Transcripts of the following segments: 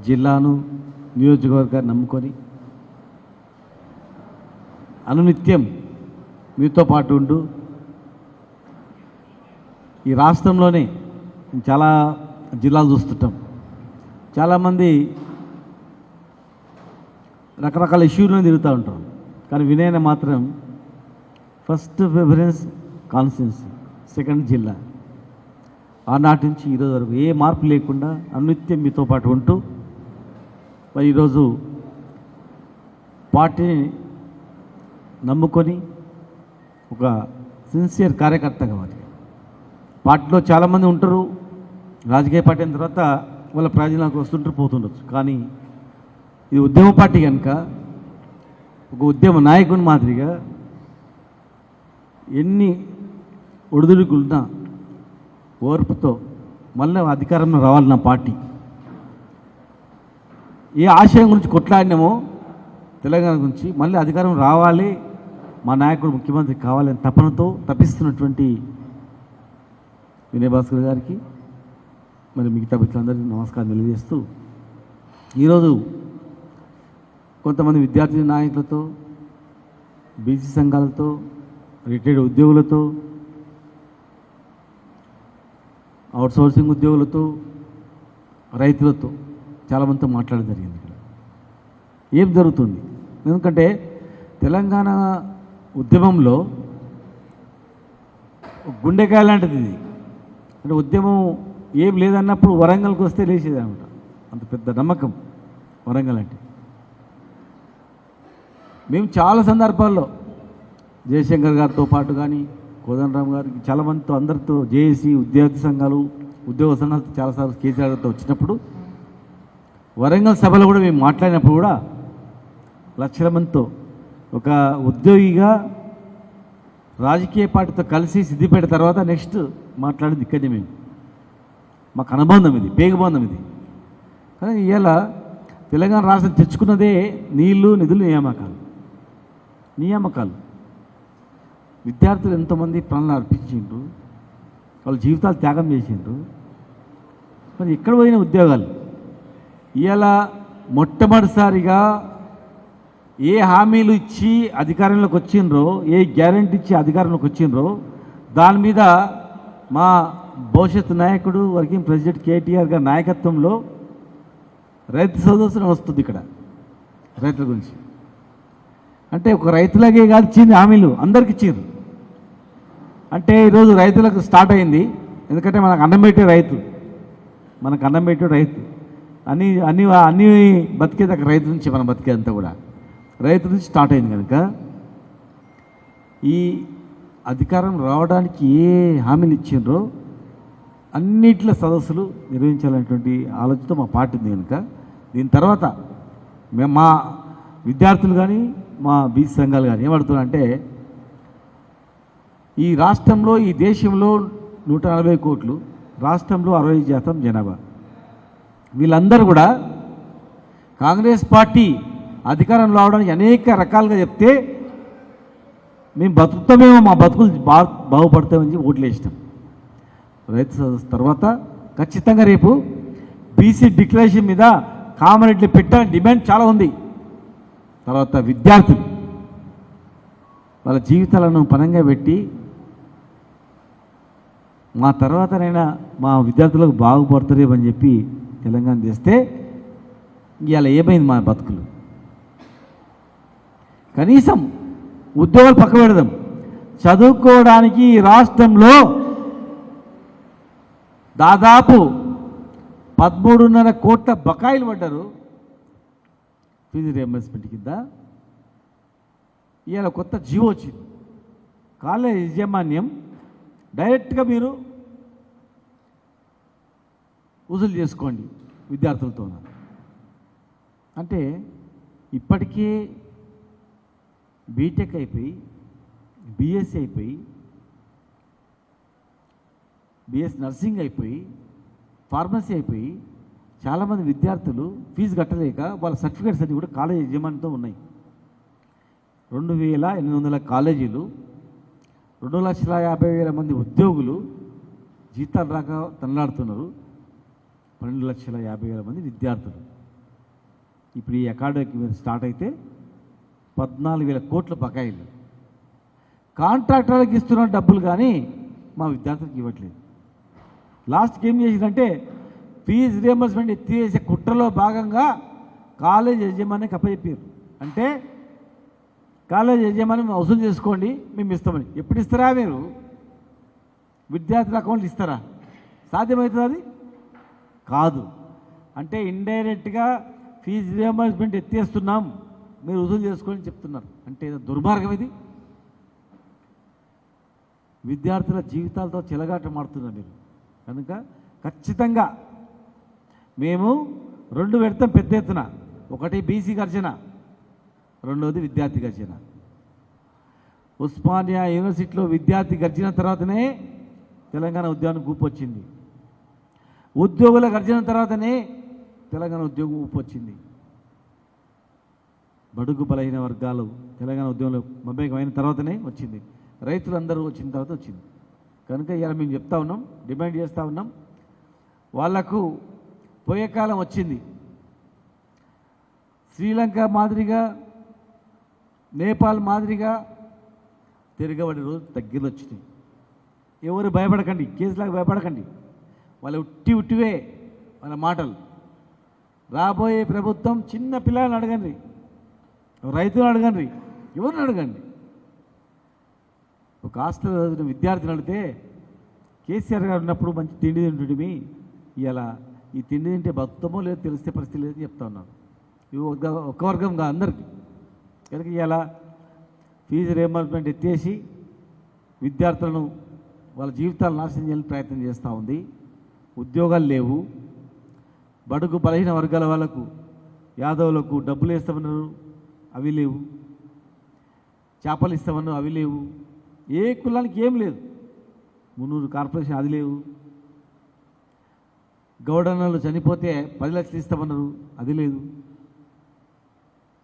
జిల్లాను నియోజకవర్గాన్ని నమ్ముకొని అనునిత్యం మీతో పాటు ఉంటూ ఈ రాష్ట్రంలోనే చాలా జిల్లాలు చూస్తుంటాం. చాలామంది రకరకాల ఇష్యూలను తిరుగుతూ ఉంటారు. కానీ వినయన మాత్రం ఫస్ట్ ప్రిఫరెన్స్ కాన్స్టిట్యున్సీ, సెకండ్ జిల్లా. ఆనాటి నుంచి ఈరోజు వరకు ఏ మార్పు లేకుండా అనునిత్యం మీతో పాటు ఉంటూ మరి ఈరోజు పార్టీని నమ్ముకొని ఒక సిన్సియర్ కార్యకర్తగా మరి పార్టీలో చాలామంది ఉంటారు. రాజకీయ పార్టీ అయిన తర్వాత వాళ్ళ ప్రయోజనాలకు వస్తుంటారు, పోతుండొచ్చు. కానీ ఇది ఉద్యమ పార్టీ కనుక ఒక ఉద్యమ నాయకుని మాదిరిగా ఎన్ని ఒడిదుడుకులున్నా ఓర్పుతో మళ్ళీ అధికారంలో రావాలి నా పార్టీ. ఏ ఆశయం గురించి కొట్లాడినామో తెలంగాణ గురించి మళ్ళీ అధికారం రావాలి, మా నాయకుడు ముఖ్యమంత్రి కావాలని తపనతో తప్పిస్తున్నటువంటి వినయ్ భాస్కర్ గారికి మరి మిగతా మిత్రులందరికీ నమస్కారం తెలియజేస్తూ, ఈరోజు కొంతమంది విద్యార్థి నాయకులతో, బీసీ సంఘాలతో, రిటైర్డ్ ఉద్యోగులతో, అవుట్సోర్సింగ్ ఉద్యోగులతో, రైతులతో చాలామందితో మాట్లాడడం జరిగింది. ఇక్కడ ఏం జరుగుతుంది? ఎందుకంటే తెలంగాణ ఉద్యమంలో గుండెకాయ లాంటిది ఇది. అంటే ఉద్యమం ఏం లేదన్నప్పుడు వరంగల్కి వస్తే లేచేది అనమాట. అంత పెద్ద నమ్మకం వరంగల్ అంటే. మేము చాలా సందర్భాల్లో జయశంకర్ గారితో పాటు కానీ కోదండరామ్ గారికి చాలామందితో అందరితో జేఏసీ ఉద్యోగ సంఘాలు చాలాసార్లు కేసీఆర్ గారితో వచ్చినప్పుడు వరంగల్ సభలో కూడా మేము మాట్లాడినప్పుడు కూడా లక్షల మందితో ఒక ఉద్యోగిగా రాజకీయ పార్టీతో కలిసి సిద్దిపేట తర్వాత నెక్స్ట్ మాట్లాడింది ఇక్కడనే మేము. మాకు అనుబంధం ఇది, పేగుబంధం ఇది. కానీ ఇవాళ తెలంగాణ రాష్ట్రం తెచ్చుకున్నదే నీళ్లు, నిధులు, నియామకాలు. విద్యార్థులు ఎంతోమంది ప్రాణాలు అర్పించిండ్రు, వాళ్ళ జీవితాలు త్యాగం చేసిండ్రు. మరి ఎక్కడ పోయిన ఉద్యోగాలు? ఇవాళ మొట్టమొదటిసారిగా ఏ హామీలు ఇచ్చి అధికారంలోకి వచ్చిండ్రో, ఏ గ్యారెంటీ ఇచ్చి అధికారంలోకి వచ్చిండ్రో దాని మీద మా భవిష్యత్తు నాయకుడు వర్కింగ్ ప్రెసిడెంట్ కేటీఆర్ గారి నాయకత్వంలో రైతు సదస్సు వస్తుంది. ఇక్కడ రైతుల గురించి అంటే ఒక రైతులకే కాదు, ఇచ్చింది హామీలు అందరికి ఇచ్చారు. అంటే ఈరోజు రైతులకు స్టార్ట్ అయింది. ఎందుకంటే మనకు అన్నం పెట్టే రైతు, అన్నీ అన్నీ అన్నీ బతికేది అక్కడ రైతు నుంచి. మనం బతికేదంతా కూడా రైతు నుంచి స్టార్ట్ అయింది. కనుక ఈ అధికారం రావడానికి ఏ హామీలు ఇచ్చిండ్రో అన్నిట్ల సదస్సులు నిర్వహించాలనేటువంటి ఆలోచనతో మా పార్టీ ఉంది. కనుక దీని తర్వాత మేము మా విద్యార్థులు కానీ మా బీసీ సంఘాలు కానీ ఏమడుతున్నారంటే, ఈ రాష్ట్రంలో, ఈ దేశంలో 140 కోట్లు, రాష్ట్రంలో 60% జనాభా, వీళ్ళందరూ కూడా కాంగ్రెస్ పార్టీ అధికారం రావడానికి అనేక రకాలుగా చెప్తే మేము బతుకుతామేమో, మా బతుకులు బాగుపడతామని చెప్పి ఓట్లు వేసినాం. రైతు సదస్సు తర్వాత ఖచ్చితంగా రేపు బీసీ డిక్లరేషన్ మీద కామారెడ్డిలో పెట్టాలని డిమాండ్ చాలా ఉంది. తర్వాత విద్యార్థులు వాళ్ళ జీవితాలను పనంగా పెట్టి మా తర్వాతనైనా మా విద్యార్థులకు బాగుపడతారేమని చెప్పి తెలంగాణ తెస్తే ఇవాళ ఏమైంది మా బతుకులు? కనీసం ఉద్యోగాలు పక్క పెడదాం, చదువుకోవడానికి ఈ రాష్ట్రంలో దాదాపు 13.5 కోట్ల బకాయిలు పడ్డారు ఫీజు రియంబర్స్మెంట్ కింద. ఇవాళ కొత్త జీవో వచ్చింది, కాలేజ్ యాజమాన్యం డైరెక్ట్గా మీరు వసూలు చేసుకోండి విద్యార్థులతో. అంటే ఇప్పటికే బీటెక్ అయిపోయి, బీఎస్సీ అయిపోయి, బీఎస్ నర్సింగ్ అయిపోయి, ఫార్మసీ అయిపోయి చాలామంది విద్యార్థులు ఫీజు కట్టలేక వాళ్ళ సర్టిఫికేట్స్ అన్నీ కూడా కాలేజ్ యజమానితో ఉన్నాయి. 2800 కాలేజీలు, 2,50,000 మంది ఉద్యోగులు జీతాలు రాక తనలాడుతున్నారు. 12,50,000 మంది విద్యార్థులు. ఇప్పుడు ఈ అకాడమిక్ స్టార్ట్ అయితే 14,000 కోట్ల బకాయిలు కాంట్రాక్టర్లకు ఇస్తున్న డబ్బులు కానీ మా విద్యార్థులకు ఇవ్వట్లేదు. లాస్ట్కి ఏం చేసిందంటే ఫీజు రియంబర్స్మెంట్ ఎత్తివేసే కుట్రలో భాగంగా కాలేజ్ యజమానికి అప్పచెప్పారు. అంటే కాలేజ్ యజమాని వసూలు చేసుకోండి, మేము ఇస్తామని. ఎప్పుడు ఇస్తారా? మీరు విద్యార్థుల అకౌంట్లు ఇస్తారా? సాధ్యమవుతుంది? అది కాదు. అంటే ఇండైరెక్ట్గా ఫీజు రియంబర్స్మెంట్ ఎత్తేస్తున్నాం, మీరు వసూలు చేసుకోండి చెప్తున్నారు. అంటే దుర్మార్గం ఇది. విద్యార్థుల జీవితాలతో చెలగాటమాడుతున్నారు మీరు. కనుక ఖచ్చితంగా మేము 2 పెడతాం పెద్ద ఎత్తున. ఒకటి బీసీ గర్జన, రెండవది విద్యార్థి గర్జన. ఉస్మానియా యూనివర్సిటీలో విద్యార్థి గర్జన తర్వాతనే తెలంగాణ ఉద్యమం ఊపు వచ్చింది. ఉద్యోగుల గర్జన తర్వాతనే తెలంగాణ ఉద్యోగం ఊపు వచ్చింది. బడుగు బలహీన వర్గాలు తెలంగాణ ఉద్యమంలో మమేకమైన తర్వాతనే వచ్చింది. రైతులందరూ వచ్చిన తర్వాత వచ్చింది. కనుక ఇలా మేము చెప్తా ఉన్నాం, డిమాండ్ చేస్తూ ఉన్నాం. వాళ్లకు పోయే కాలం వచ్చింది. శ్రీలంక మాదిరిగా, నేపాల్ మాదిరిగా తిరగబడి రోజు దగ్గరలో వచ్చినాయి. ఎవరు భయపడకండి, కేసులకు భయపడకండి. వాళ్ళ ఉట్టివే వాళ్ళ మాటలు. రాబోయే ప్రభుత్వం చిన్న పిల్లల్ని అడగండి, రైతులను అడగండి, ఎవరిని అడగండి. ఒక హాస్టల్ చదివిన విద్యార్థిని అడిగితే కేసీఆర్ గారు ఉన్నప్పుడు మంచి తిండి తింటుంటిమి, ఇలా ఈ తిండి తింటే బతుకమో లేదో తెలిస్తే పరిస్థితి లేదని చెప్తా ఉన్నారు. ఇవి ఒక వర్గంగా అందరికీ. కనుక ఇలా ఫీజు రియంబర్స్మెంట్ ఎత్తేసి విద్యార్థులను వాళ్ళ జీవితాలు నాశనం చేయాలని ప్రయత్నం చేస్తూ ఉంది. ఉద్యోగాలు లేవు. బడుగు బలహీన వర్గాల వాళ్ళకు, యాదవులకు డబ్బులు వేస్తామన్నారు, అవి లేవు. చేపలు ఇస్తామన్నారు, అవి లేవు. ఏ కులానికి ఏం లేదు. 300 కార్పొరేషన్, అది లేవు. గౌడన్నలు చనిపోతే 10 లక్షలు ఇస్తామన్నారు, అది లేదు.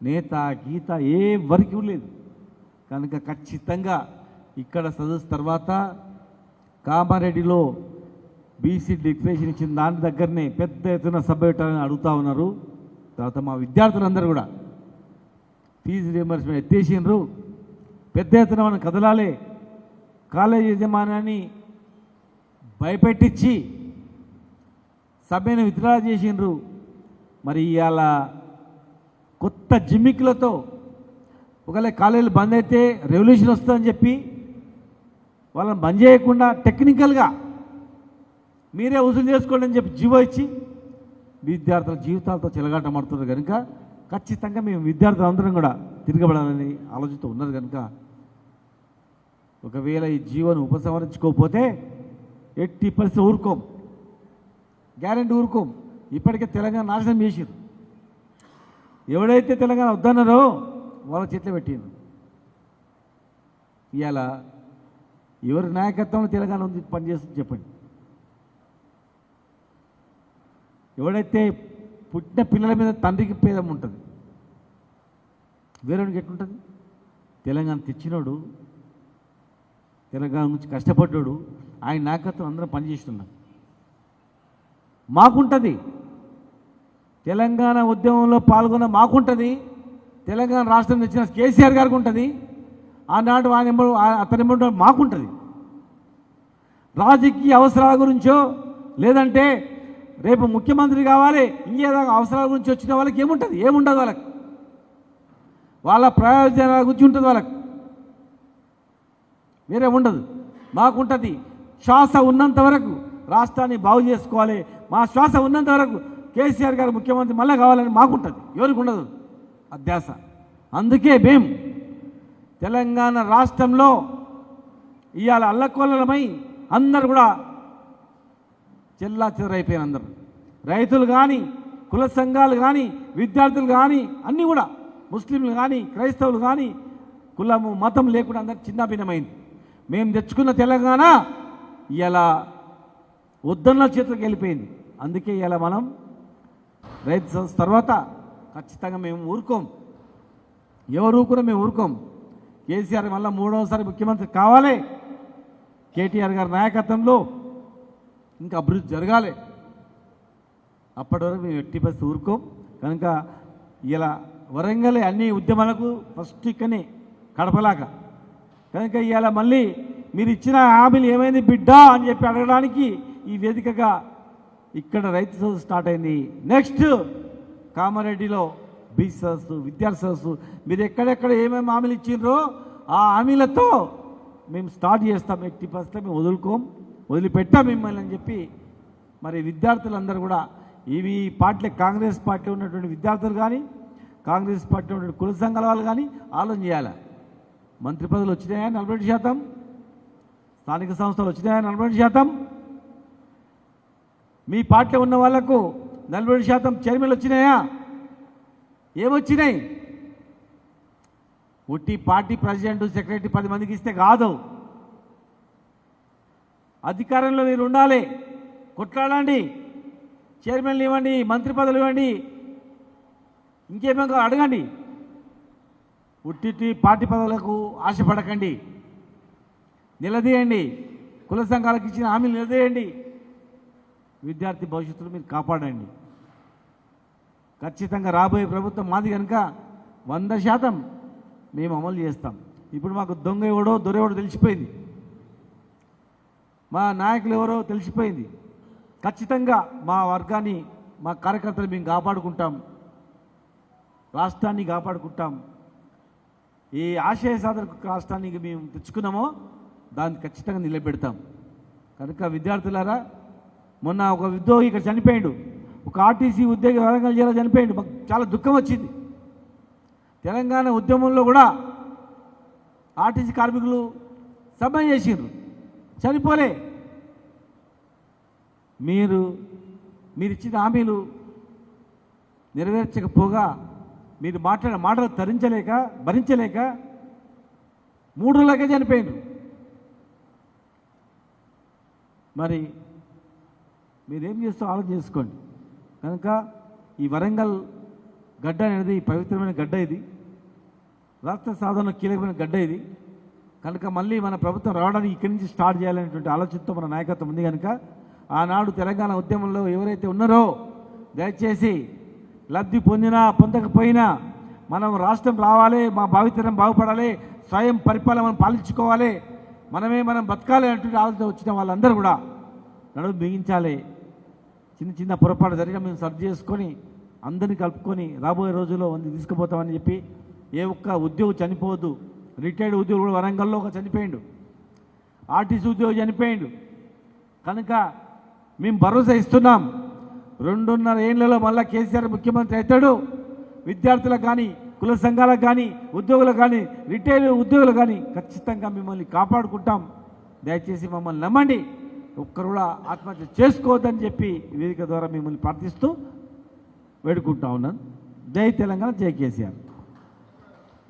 నేత గీత ఏ వరకు లేదు. కనుక ఖచ్చితంగా ఇక్కడ చదువు తర్వాత కామారెడ్డిలో బీసీ డిక్లరేషన్ ఇచ్చిన దాని దగ్గరనే పెద్ద ఎత్తున సభ పెట్టాలని అడుగుతూ ఉన్నారు. తర్వాత మా విద్యార్థులందరూ కూడా ఫీజు రియంబర్స్మెంట్ ఎత్తేసినారు, పెద్ద ఎత్తున మనం కదలాలి. కాలేజీ యజమానాన్ని భయపెట్టించి సభ్యుని విత్డ్రా చేసిండ్రు. మరి ఇవాళ కొత్త జిమ్మికులతో ఒకవేళ కాలేజీలు బంద్ అయితే రెవల్యూషన్ వస్తుందని చెప్పి వాళ్ళని బంద్ చేయకుండా టెక్నికల్గా మీరే వసూలు చేసుకోండి అని చెప్పి జీవో ఇచ్చి విద్యార్థుల జీవితాలతో చెలగాటమాడుతున్నారు. కనుక ఖచ్చితంగా మేము విద్యార్థులందరం కూడా తిరగబడాలని ఆలోచనతో ఉన్నారు. కనుక ఒకవేళ ఈ జీవోను ఉపసంహరించుకోకపోతే ఎట్టి పరిస్థితి ఊరుకోం, గ్యారెంటీ ఊరుకోం. ఇప్పటికే తెలంగాణ నాశనం చేసారు. ఎవడైతే తెలంగాణ వద్దన్నారో వాళ్ళ చేతిలో పెట్టిండ్రు. ఇవాళ ఎవరి నాయకత్వంలో తెలంగాణ ఉంది పనిచేస్తుంది చెప్పండి. ఎవడైతే పుట్టిన పిల్లల మీద తండ్రికి పేదం ఉంటుంది, వేరేవాడికి ఎట్లుంటుంది? తెలంగాణ తెచ్చినోడు, తెలంగాణ గురించి కష్టపడ్డాడు, ఆయన నాయకత్వం అందరం పనిచేస్తున్నాం. మాకుంటుంది, తెలంగాణ ఉద్యమంలో పాల్గొన్న మాకుంటుంది, తెలంగాణ రాష్ట్రం తెచ్చిన కేసీఆర్ గారికి ఉంటుంది, ఆనాడు అతని మాకుంటుంది. రాజకీయ అవసరాల గురించో లేదంటే రేపు ముఖ్యమంత్రి కావాలి ఇంకేదో అవసరాల గురించి వచ్చిన వాళ్ళకి ఏముంటుంది? ఏముండదు. వాళ్ళకి వాళ్ళ ప్రయోజనాల గురించి ఉంటుంది, వాళ్ళకి వేరే ఉండదు. మాకుంటుంది. శ్వాస ఉన్నంత వరకు రాష్ట్రాన్ని బాగు చేసుకోవాలి, మా శ్వాస ఉన్నంత వరకు కేసీఆర్ గారు ముఖ్యమంత్రి మళ్ళీ కావాలని మాకుంటుంది. ఎవరికి ఉండదు అధ్యాస. అందుకే మేము తెలంగాణ రాష్ట్రంలో ఇవాళ అల్లకొల్లలమై అందరు కూడా చెల్లా చెదరైపోయిన అందరు రైతులు కానీ, కుల సంఘాలు కానీ, విద్యార్థులు కానీ, అన్నీ కూడా ముస్లింలు కానీ, క్రైస్తవులు కానీ, కులము మతం లేకుండా అందరు చిన్నభిన్నమైంది. మేము తెచ్చుకున్న తెలంగాణ ఇలా వద్దన్న చేతులకు వెళ్ళిపోయింది. అందుకే ఇలా మనం రైతు సంస్థ తర్వాత ఖచ్చితంగా మేము ఊరుకోం. ఎవరు ఊరుకున్నా మేము ఊరుకోం. కేసీఆర్ మళ్ళీ 3వసారి ముఖ్యమంత్రి కావాలి, కేటీఆర్ గారి నాయకత్వంలో ఇంకా అభివృద్ధి జరగాలి. అప్పటి వరకు మేము ఎట్టి పరిస్థితి ఊరుకోం. కనుక ఇలా వరంగల్ అన్ని ఉద్యమాలకు ఫస్ట్ ఇక్కడనే కడపలాగా కనుక ఇవాళ మళ్ళీ మీరు ఇచ్చిన హామీలు ఏమైంది బిడ్డ అని చెప్పి అడగడానికి ఈ వేదికగా ఇక్కడ రైతు సదస్సు స్టార్ట్ అయింది. నెక్స్ట్ కామారెడ్డిలో బీచ్ సదస్సు, విద్యార్థి సదస్సు, మీరు ఎక్కడెక్కడ ఏమేమి హామీలు ఇచ్చిండ్రో ఆ హామీలతో మేము స్టార్ట్ చేస్తాం. 80% మేము వదిలిపెట్టాం మిమ్మల్ని అని చెప్పి మరి విద్యార్థులందరూ కూడా ఇవి పార్టీలో కాంగ్రెస్ పార్టీలో ఉన్నటువంటి విద్యార్థులు కానీ కాంగ్రెస్ పార్టీలో ఉన్నటువంటి కుల సంఘాల వాళ్ళు కానీ ఆలోచన చేయాలి. మంత్రి పదవులు వచ్చినాయా 42%, స్థానిక సంస్థలు వచ్చినాయా 42%, మీ పార్టీలో ఉన్న వాళ్లకు 42% చైర్మన్లు వచ్చినాయా? ఏమొచ్చినాయి? ఉట్టి పార్టీ ప్రెసిడెంట్ సెక్రటరీ 10 మందికి ఇస్తే కాదు. అధికారంలో మీరు ఉండాలి, కొట్లాడండి, చైర్మన్లు ఇవ్వండి, మంత్రి పదవులు ఇవ్వండి, ఇంకేమో అడగండి. ఉట్టి పార్టీ పదవులకు ఆశపడకండి, నిలదీయండి, కుల సంఘాలకు ఇచ్చిన హామీలు నిలదీయండి, విద్యార్థి భవిష్యత్తును మీరు కాపాడండి. ఖచ్చితంగా రాబోయే ప్రభుత్వం మాది కనుక 100% మేము అమలు చేస్తాం. ఇప్పుడు మాకు దొంగ ఎవడో దొరెవడో తెలిసిపోయింది, మా నాయకులు ఎవరో తెలిసిపోయింది. ఖచ్చితంగా మా వర్గాన్ని మా కార్యకర్తలు మేము కాపాడుకుంటాం, రాష్ట్రాన్ని కాపాడుకుంటాం. ఈ ఆశయ సాధన రాష్ట్రానికి మేము తెచ్చుకున్నామో దాన్ని ఖచ్చితంగా నిలబెడతాం. కనుక విద్యార్థులారా, మొన్న ఒక ఉద్యోగి ఇక్కడ చనిపోయాడు, ఒక ఆర్టీసీ ఉద్యోగి వరంగల్ జిల్లా చనిపోయాడు. మాకు చాలా దుఃఖం వచ్చింది. తెలంగాణ ఉద్యమంలో కూడా ఆర్టీసీ కార్మికులు సమ్మె చేసిండ్రు, చనిపోలే. మీరు ఇచ్చిన హామీలు నెరవేర్చకపోగా మీరు మాట్లాడిన మాటలు భరించలేక 3 రోజులకే చనిపోయిండ్రు. మరి మీరేం చేస్తూ ఆలోచన చేసుకోండి. కనుక ఈ వరంగల్ గడ్డ అనేది పవిత్రమైన గడ్డ, ఇది రాష్ట్ర సాధనలో కీలకమైన గడ్డ ఇది. కనుక మళ్ళీ మన ప్రభుత్వం రావడానికి ఇక్కడి నుంచి స్టార్ట్ చేయాలనేటువంటి ఆలోచనతో మన నాయకత్వం ఉంది. కనుక ఆనాడు తెలంగాణ ఉద్యమంలో ఎవరైతే ఉన్నారో దయచేసి లబ్ధి పొందినా పొందకపోయినా మనం రాష్ట్రం రావాలి, మా భావితరం బాగుపడాలి, స్వయం పరిపాలన మనం పాలించుకోవాలి, మనం బతకాలి అనేటువంటి ఆలోచన వచ్చిన వాళ్ళందరూ కూడా నడుము బిగించాలి. చిన్న పొరపాటు జరిగినా మేము సర్ది చేసుకొని అందరినీ కలుపుకొని రాబోయే రోజుల్లో తీసుకుపోతామని చెప్పి ఏ ఒక్క ఉద్యోగి చనిపోవద్దు. రిటైర్డ్ ఉద్యోగులు కూడా వరంగల్లో ఒక చనిపోయిండు, ఆర్టీసీ ఉద్యోగి చనిపోయిండు. కనుక మేము భరోసా ఇస్తున్నాం, 2.5 ఏళ్లలో మళ్ళీ కేసీఆర్ ముఖ్యమంత్రి అవుతాడు. విద్యార్థులకు కానీ కుల సంఘాలకు కానీ ఉద్యోగులకు కానీ రిటైర్డ్ ఉద్యోగులకు కానీ ఖచ్చితంగా మిమ్మల్ని కాపాడుకుంటాం. దయచేసి మమ్మల్ని నమ్మండి, ఒక్కరు కూడా ఆత్మహత్య చేసుకోవద్దని చెప్పి వేదిక ద్వారా మిమ్మల్ని ప్రార్థిస్తూ వేడుకుంటా ఉన్నాను. జై తెలంగాణ, జై కేసీఆర్.